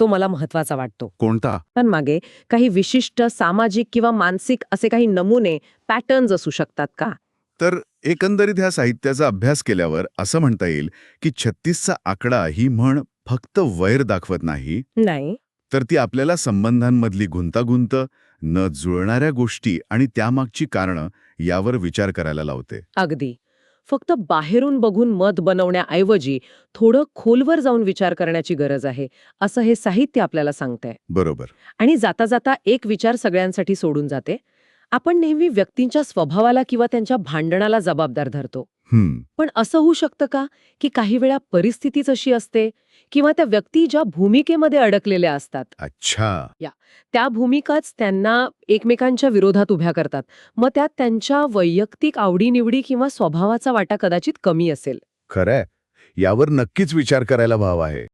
तो मला महत्वाचा वाटतो. कोणता? पण मागे काही विशिष्ट सामाजिक किंवा मानसिक असे काही नमुने, पॅटर्न्स असू शकतात का? तर एकंदरीत ह्या साहित्याचा अभ्यास केल्यावर असं म्हणता येईल की 36चा आकडा ही म्हण फक्त वैर दाखवत नाही, नाही. तर ती आपल्याला संबंधांमधली गुंतागुंत, न जुळणाऱ्या गोष्टी आणि त्यामागची कारणं यावर विचार करायला लावते. अगदी. फक्त बाहेरून बघून मत बनवण्याऐवजी थोडं खोलवर जाऊन विचार करण्याची गरज आहे, असं हे साहित्य आपल्याला सांगतंय. बरोबर. आणि जाता जाता एक विचार सगळ्यांसाठी सोडून जाते. आपण नेहमी व्यक्तींच्या स्वभावाला किंवा त्यांच्या भांडणाला जबाबदार धरतो. हम्म. पण असं होऊ शकतं का, की काही वेळा परिस्थितीच अशी असते किंवा त्या व्यक्ती ज्या भूमिकेमध्ये अडकलेल्या असतात, अच्छा. त्या भूमिकाच त्यांना एकमेकांच्या विरोधात उभ्या करतात. मग त्यात त्यांच्या वैयक्तिक आवडीनिवडी किंवा स्वभावाचा वाटा कदाचित कमी असेल. खरंय. यावर नक्कीच विचार करायला भाव आहे.